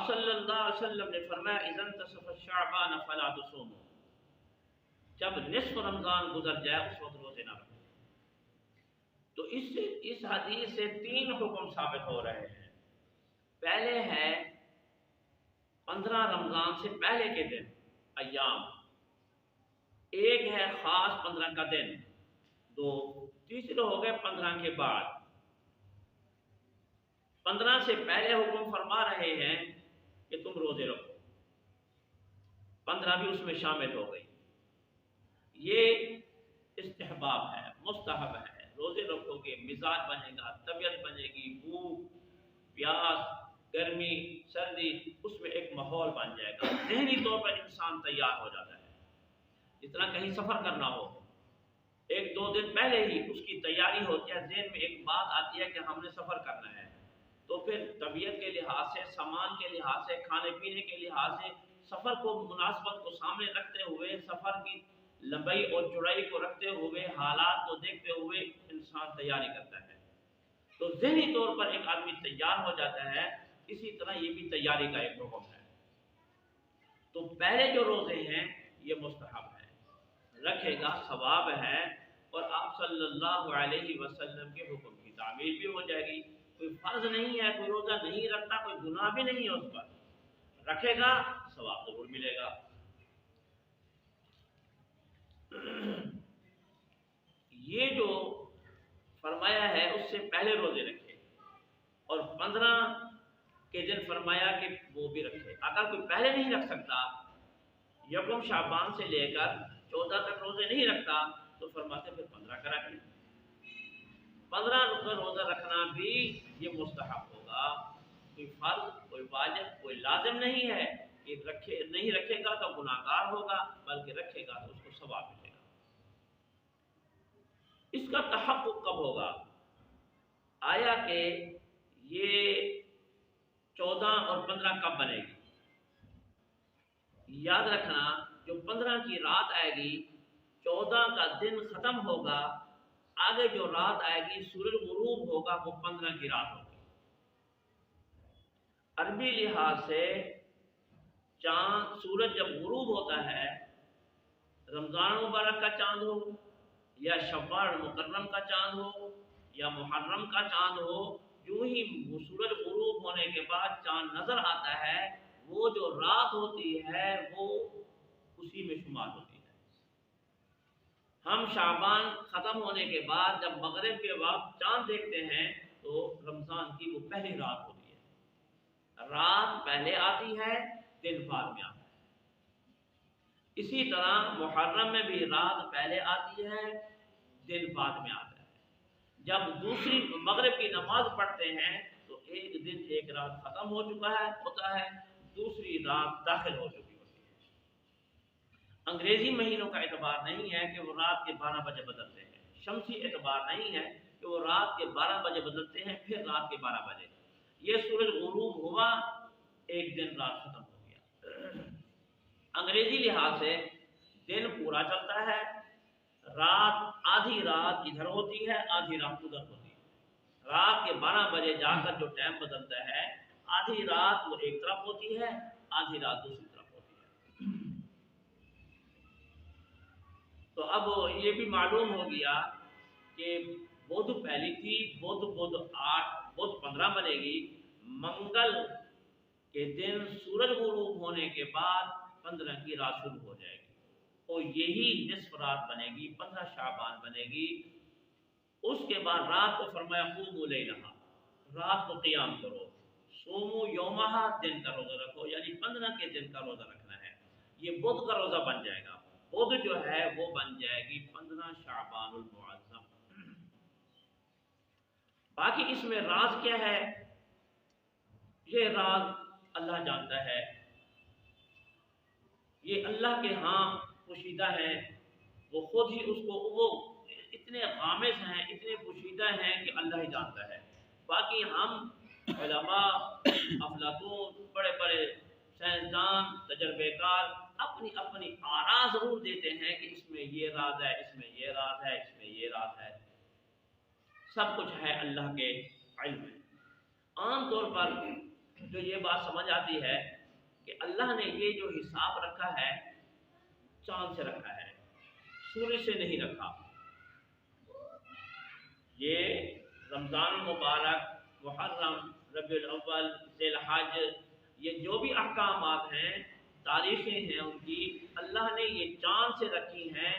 آپ صلی اللہ علیہ وسلم نے فرمایا اذا انتصف الشعبان فلا تصوموا، جب نصف رمضان گزر جائے اس وقت روزے نہ رکھو۔ تو اس حدیث سے 3 حکم ثابت ہو رہے ہیں۔ پہلے ہے 15 رمضان سے پہلے کے دن ایام، ایک ہے خاص 15 کا دن، 2 تیسرے ہو گئے 15 کے بعد۔ 15 سے پہلے حکم فرما رہے ہیں کہ تم روزے رکھو، 15 بھی اس میں شامل ہو گئی۔ یہ استحباب ہے، مستحب ہے، روزے رکھو گے مزاج بنے گا، طبیعت بنے گی، بھوک پیاس گرمی سردی اس میں ایک ماحول بن جائے گا، ذہنی طور پر انسان تیار ہو جاتا ہے۔ جتنا کہیں سفر کرنا ہو 1-2 دن پہلے ہی اس کی تیاری ہوتی ہے، ذہن میں ایک بات آتی ہے کہ ہم نے سفر کرنا ہے، تو پھر طبیعت کے لحاظ سے، سامان کے لحاظ سے، کھانے پینے کے لحاظ سے سفر کو مناسبت کو سامنے رکھتے ہوئے، سفر کی لمبائی اور چوڑائی کو رکھتے ہوئے، حالات کو دیکھتے ہوئے انسان تیاری کرتا ہے، تو ذہنی طور پر ایک آدمی تیار ہو جاتا ہے۔ اسی طرح یہ بھی تیاری کا ایک حکم ہے۔ تو پہلے جو روزے ہیں یہ مستحب ہے، رکھے گا ثواب ہے، اور آپ صلی اللہ علیہ وسلم کے حکم کی تعمیل بھی ہو جائے گی۔ کوئی فرض نہیں ہے، کوئی روزہ نہیں رکھتا، کوئی گناہ بھی نہیں ہے اس پر، رکھے گا ثواب ضرور ملے گا۔ یہ جو فرمایا ہے اس سے پہلے روزے رکھے، اور 15 کے دن فرمایا کہ وہ بھی رکھے۔ اگر کوئی پہلے نہیں رکھ سکتا، یکم شعبان سے لے کر 14 تک روزے نہیں رکھتا، تو فرماتے پھر 15 کا رکھ لیں۔ 15 کا روزہ رکھنا بھی یہ مستحب ہوگا، کوئی فرض کوئی واجب کوئی لازم نہیں ہے کہ نہیں رکھے گا تو گناہگار ہوگا، بلکہ رکھے گا تو اس کو ثواب ملے گا۔ اس کا تحقق کب ہوگا؟ آیا کہ یہ 14 اور 15 کب بنے گی؟ یاد رکھنا، جو 15 کی رات آئے گی، 14 کا دن ختم ہوگا، آگے جو رات آئے گی سورج غروب ہوگا، وہ 15 کی رات ہوگی۔ عربی لحاظ سے چاند سورج جب غروب ہوتا ہے، رمضان مبارک کا چاند ہو یا شوال مکرم کا چاند ہو یا محرم کا چاند ہو، جو ہی سورج غروب ہونے کے بعد چاند نظر آتا ہے، وہ جو رات ہوتی ہے وہ اسی میں شمار ہوتی ہے۔ ہم شعبان ختم ہونے کے بعد جب مغرب کے وقت چاند دیکھتے ہیں تو رمضان کی وہ پہلی رات ہوتی ہے، رات پہلے آتی ہے دن بعد میں آتا ہے۔ اسی طرح محرم میں بھی رات پہلے آتی ہے دن بعد میں آتا ہے۔ جب دوسری مغرب کی نماز پڑھتے ہیں تو ایک دن ایک رات ختم ہو چکا ہوتا ہے، دوسری رات داخل ہو چکی ہوتی ہے۔ انگریزی مہینوں کا اعتبار نہیں ہے کہ وہ رات کے 12 بجے بدلتے ہیں، شمسی اعتبار نہیں ہے کہ وہ رات کے 12 بجے بدلتے ہیں پھر رات کے 12 بجے۔ یہ سورج غروب ہوا، ایک دن رات ختم ہو گیا۔ انگریزی لحاظ سے دن پورا چلتا ہے، رات آدھی رات ادھر ہوتی ہے آدھی رات ادھر ہوتی ہے۔ رات کے 12 بجے جا کر جو ٹائم بدلتا ہے، آدھی رات وہ ایک طرف ہوتی ہے آدھی رات دوسری طرف ہوتی ہے۔ تو اب یہ بھی معلوم ہو گیا کہ بدھ پہلی تھی، بدھ 8 بدھ 15 بنے گی، منگل کے دن سورج غروب ہونے کے بعد 15 کی رات شروع ہو جائے گی، اور یہی نصف رات بنے گی، 15 شعبان بنے گی۔ اس کے بعد رات کو فرمایا قوموا لیلھا، رات کو قیام کرو، صوموا یومھا، دن کا روزہ رکھو، یعنی 15 کے دن کا روزہ رکھنا ہے۔ یہ بدھ کا روزہ بن جائے گا، بدھ جو ہے وہ بن جائے گی 15 شعبان المعظم۔ باقی اس میں راز کیا ہے؟ یہ راز اللہ جانتا ہے، یہ اللہ کے ہاں پوشیدہ ہے، وہ خود ہی اس کو، وہ اتنے غامض ہیں اتنے پوشیدہ ہیں کہ اللہ ہی جانتا ہے۔ باقی ہم علماء افلاطون بڑے بڑے سائنسدان تجربے کار اپنی اپنی آراء ضرور دیتے ہیں کہ اس میں یہ راز ہے، اس میں یہ راز ہے، اس میں یہ راز ہے، سب کچھ ہے اللہ کے علم میں۔ عام طور پر جو یہ بات سمجھ آتی ہے کہ اللہ نے یہ جو حساب رکھا ہے چاند سے رکھا ہے، سورج سے نہیں رکھا۔ یہ رمضان المبارک، محرم، ربیع الاول، ذی الحج، یہ جو بھی احکامات ہیں، تاریخیں ہیں ان کی، اللہ نے یہ چاند سے رکھی ہیں،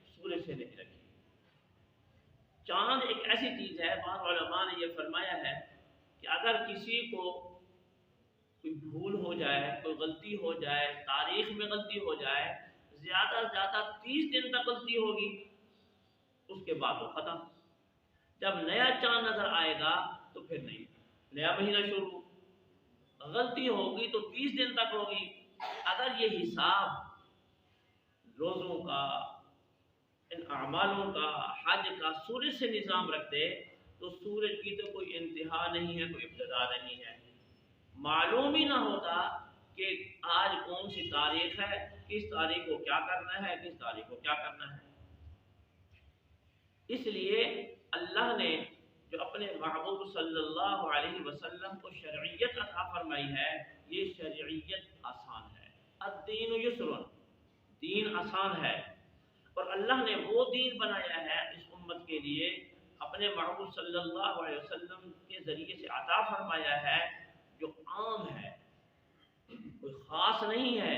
سورج سے نہیں رکھی۔ چاند ایک ایسی چیز ہے، بعض علماء نے یہ فرمایا ہے کہ اگر کسی کو کوئی بھول ہو جائے، کوئی غلطی ہو جائے، تاریخ میں غلطی ہو جائے، زیادہ سے زیادہ 30 دن تک غلطی ہوگی، اس کے بعد وہ ختم۔ جب نیا چاند نظر آئے گا تو پھر نہیں، نیا مہینہ شروع، غلطی ہوگی تو 30 دن تک ہوگی۔ اگر یہ حساب روزوں کا، ان اعمالوں کا، حج کا سورج سے نظام رکھتے تو سورج کی تو کوئی انتہا نہیں ہے، کوئی ابتدا نہیں ہے، معلوم ہی نہ ہوتا کہ آج کون سی تاریخ ہے، کس تاریخ کو کیا کرنا ہے، کس تاریخ کو کیا کرنا ہے۔ اس لیے اللہ نے جو اپنے محبوب صلی اللہ علیہ وسلم کو شرعیت عطا فرمائی ہے، یہ شرعیت آسان ہے۔ الدین یسر، دین آسان ہے، اور اللہ نے وہ دین بنایا ہے اس امت کے لیے، اپنے محبوب صلی اللہ علیہ وسلم کے ذریعے سے عطا فرمایا ہے، جو عام ہے، کوئی خاص نہیں ہے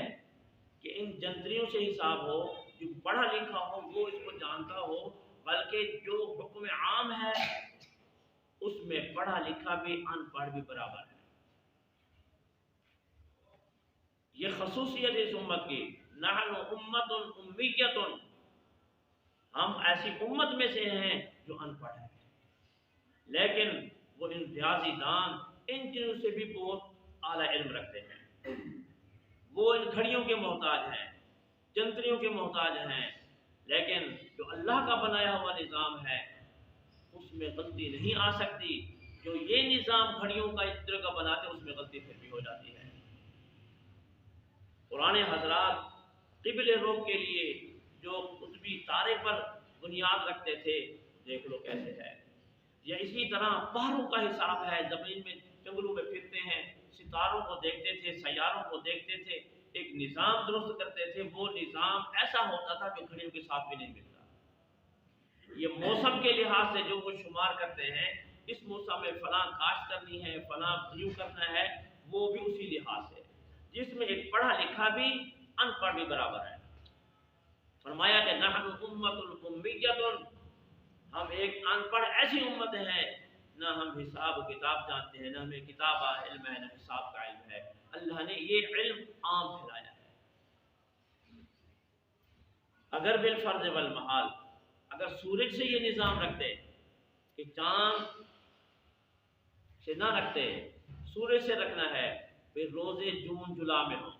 کہ ان جنتریوں سے حساب ہو، جو پڑھا لکھا ہو وہ اس کو جانتا ہو، بلکہ جو حکم عام ہے اس میں پڑھا لکھا بھی ان پڑھ بھی برابر ہے۔ یہ خصوصیت اس امت کی، نحن امت امیت، ہم ایسی امت میں سے ہیں جو ان پڑھ ہیں، لیکن وہ امتیازی دان ان چیزوں سے بھی بہت اعلیٰ علم رکھتے ہیں۔ وہ ان گھڑیوں کے محتاج ہیں، جنتریوں کے محتاج ہیں، لیکن جو اللہ کا بنایا ہوا نظام ہے اس میں غلطی نہیں آ سکتی۔ جو یہ نظام گھڑیوں کا اس طرح کا بناتے ہیں اس میں غلطی پھر بھی ہو جاتی ہے۔ پرانے حضرات قبلے رخ کے لیے جو قطبی تارے پر بنیاد رکھتے تھے، دیکھ لو کیسے ہے۔ یا اسی طرح پہاڑوں کا حساب ہے، زمین میں جنگلوں میں پھرتے ہیں، ستاروں کو دیکھتے تھے، سیاروں کو دیکھتے تھے، ایک نظام درست کرتے تھے، وہ نظام ایسا ہوتا تھا کہ گھڑیوں کے ساتھ بھی نہیں ملتا۔ یہ موسم کے لحاظ سے جو وہ شمار کرتے ہیں، اس موسم میں فلاں کاشت کرنی ہے، فلاں یوں کرنا ہے، وہ بھی اسی لحاظ سے، جس میں ایک پڑھا لکھا بھی ان پڑھ بھی برابر ہے۔ فرمایا کہ نحن امت امیت، ہم ایک ان پڑھ ایسی امت ہیں، نہ ہم حساب و کتاب جانتے ہیں، نہ ہمیں کتاب علم ہے، نہ حساب کا علم ہے۔ اللہ نے یہ علم عام پھیلایا ہے۔ اگر بالفرض والمحال، اگر سورج سے یہ نظام رکھتے کہ چاند سے نہ رکھتے، سورج سے رکھنا ہے، پھر روزے جون جولائی میں ہوں۔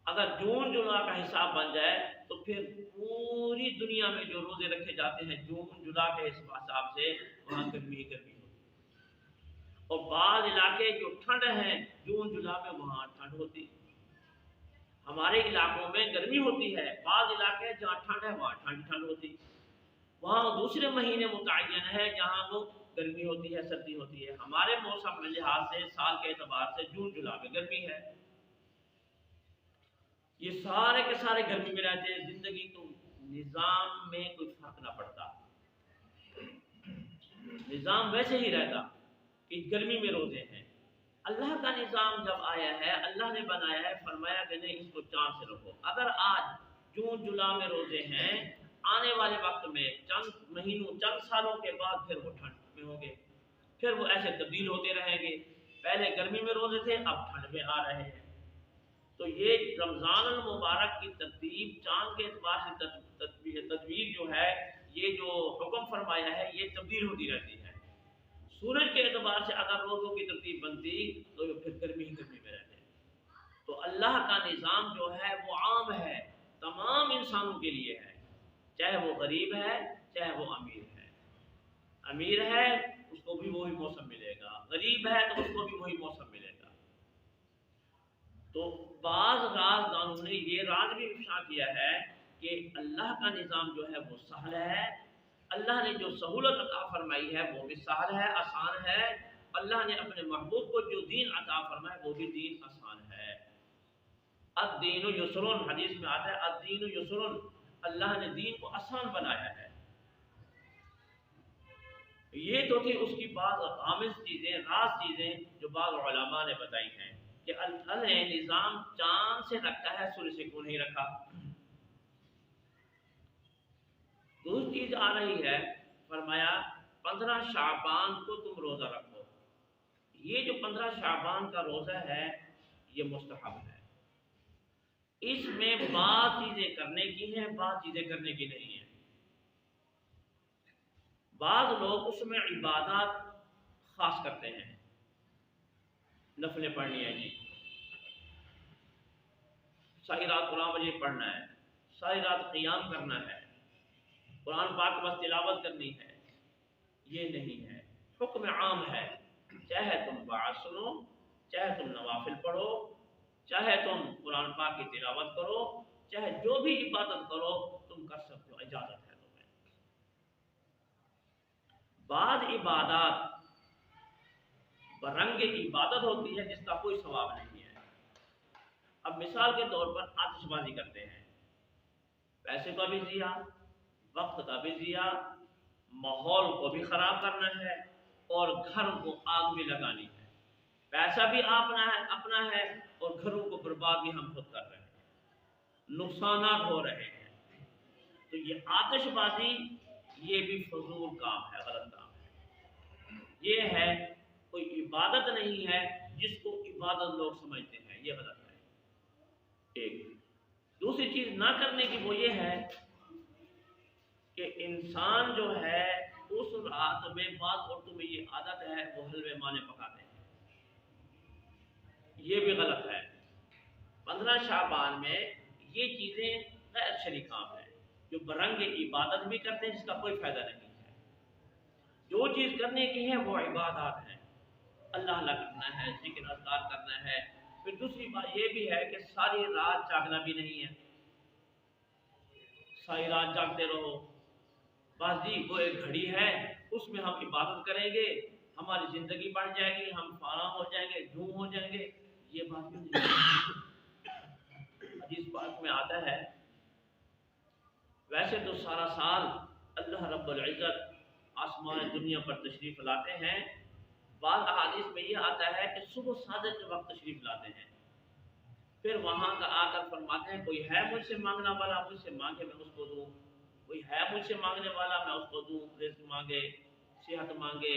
اگر جون جولائی کا حساب بن جائے تو پھر پوری دنیا میں جو روزے رکھے جاتے ہیں جون جولائی کے حساب سے، وہاں گرمی ہی گرمی ہوتی، اور بعض علاقے جو ٹھنڈ ہیں جون جولائی میں وہاں ٹھنڈ ہوتی۔ ہمارے علاقوں میں گرمی ہوتی ہے، بعض علاقے جہاں ٹھنڈ ہے وہاں ٹھنڈ ہوتی، وہاں دوسرے مہینے متعین ہے جہاں وہ گرمی ہوتی ہے، سردی ہوتی ہے۔ ہمارے موسم کے لحاظ سے، سال کے اعتبار سے جون جولائی میں گرمی ہے، یہ سارے کے سارے گرمی میں رہتے ہیں۔ زندگی تو نظام میں کوئی فرق نہ پڑتا، نظام ویسے ہی رہتا کہ گرمی میں روزے ہیں۔ اللہ کا نظام جب آیا ہے، اللہ نے بنایا ہے، فرمایا کہ نہیں اس کو چاند سے رکھو۔ اگر آج جون جولائی میں روزے ہیں، آنے والے وقت میں چند مہینوں، چند سالوں کے بعد پھر وہ ٹھنڈ میں ہوں گے، پھر وہ ایسے تبدیل ہوتے رہیں گے۔ پہلے گرمی میں روزے تھے، اب ٹھنڈ میں آ رہے ہیں۔ تو یہ رمضان المبارک کی ترتیب چاند کے اعتبار سے تدبیر جو ہے، یہ جو حکم فرمایا ہے، یہ تبدیل ہوتی رہتی ہے۔ سورج کے اعتبار سے اگر روزوں کی ترتیب بنتی تو پھر گرمی ہی گرمی میں رہتے۔ تو اللہ کا نظام جو ہے وہ عام ہے، تمام انسانوں کے لیے ہے، چاہے وہ غریب ہے، چاہے وہ امیر ہے۔ امیر ہے اس کو بھی وہی موسم ملے گا، غریب ہے تو اس کو بھی وہی موسم ملے گا۔ تو بعض رازدانوں نے یہ راز بھی افشا کیا ہے کہ اللہ کا نظام جو ہے وہ سہل ہے، اللہ نے جو سہولت عطا فرمائی ہے وہ بھی سہل ہے، آسان ہے، اللہ نے اپنے محبوب کو جو دین عطا فرمایا وہ بھی دین آسان ہے. الدین یسرن، حدیث میں آتا ہے الدین یسرن، اللہ نے دین کو آسان بنایا ہے. یہ تو تھی اس کی بعض غامض چیزیں، راز چیزیں جو بعض علماء نے بتائی ہیں کہ اللہ نے نظام چاند سے رکھا ہے، سورج سے کیوں نہیں رکھا. دوسری چیز آ رہی ہے، فرمایا 15 شعبان کو تم روزہ رکھو. یہ جو 15 شعبان کا روزہ ہے یہ مستحب ہے. اس میں بعض چیزیں کرنے کی ہیں، بعض چیزیں کرنے کی نہیں ہیں. بعض لوگ اس میں عبادات خاص کرتے ہیں، نفلیں پڑھنی ہے جی، ساری رات قرآن مجید پڑھنا ہے، ساری رات قیام کرنا ہے، قرآن پاک بس تلاوت کرنی ہے. یہ نہیں ہے، حکم عام ہے. چاہے تم وعظ سنو، چاہے تم نوافل پڑھو، چاہے تم قرآن پاک کی تلاوت کرو، چاہے جو بھی عبادت کرو تم کر سکتے ہو، اجازت ہے تمہیں. بعض عبادات برنگ عبادت ہوتی ہے جس کا کوئی ثواب نہیں ہے. اب مثال کے طور پر آتش بازی کرتے ہیں، پیسے کا بھی ضیاع، وقت کا بھی ضیاع، ماحول کو بھی خراب کرنا ہے اور گھر کو آگ بھی لگانی ہے. پیسہ بھی اپنا ہے اور گھروں کو برباد بھی ہم خود کر رہے ہیں، نقصانات ہو رہے ہیں. تو یہ آتش بازی یہ بھی فضول کام ہے، غلط کام ہے. یہ ہے کوئی عبادت نہیں ہے جس کو عبادت لوگ سمجھتے ہیں، یہ غلط ہے. ایک دوسری چیز نہ کرنے کی وہ یہ ہے کہ انسان جو ہے اس رات میں، بعض عورتوں میں یہ عادت ہے وہ حلوے مانے پکاتے ہیں، یہ بھی غلط ہے. 15 شعبان میں یہ چیزیں غیر شرعی کام ہے جو برنگ عبادت بھی کرتے ہیں جس کا کوئی فائدہ نہیں ہے. جو چیز کرنے کی ہے وہ عبادات ہیں، اللہ اللہ کرنا ہے، ذکر اذکار کرنا ہے. پھر دوسری بات یہ بھی ہے کہ ساری رات جاگنا بھی نہیں ہے، ساری رات جاگتے رہو. بس جی وہ ایک گھڑی ہے، اس میں ہم عبادت کریں گے، ہماری زندگی بڑھ جائے گی، ہم فنا ہو جائیں گے، جھوم ہو جائیں گے. یہ بات بھی نہیں. حدیث پاک میں آتا ہے ویسے تو سارا سال اللہ رب العزت آسمان دنیا پر تشریف لاتے ہیں. بعض احادیث میں یہ آتا ہے کہ صبح صادق کے وقت تشریف لاتے ہیں، پھر وہاں کا آ کر فرماتے ہیں کوئی ہے مجھ سے مانگنا والا، مجھ سے مانگے میں اس کو دوں. کوئی ہے مجھ سے مانگنے والا، میں اس کو دوں. رزق مانگے، صحت مانگے،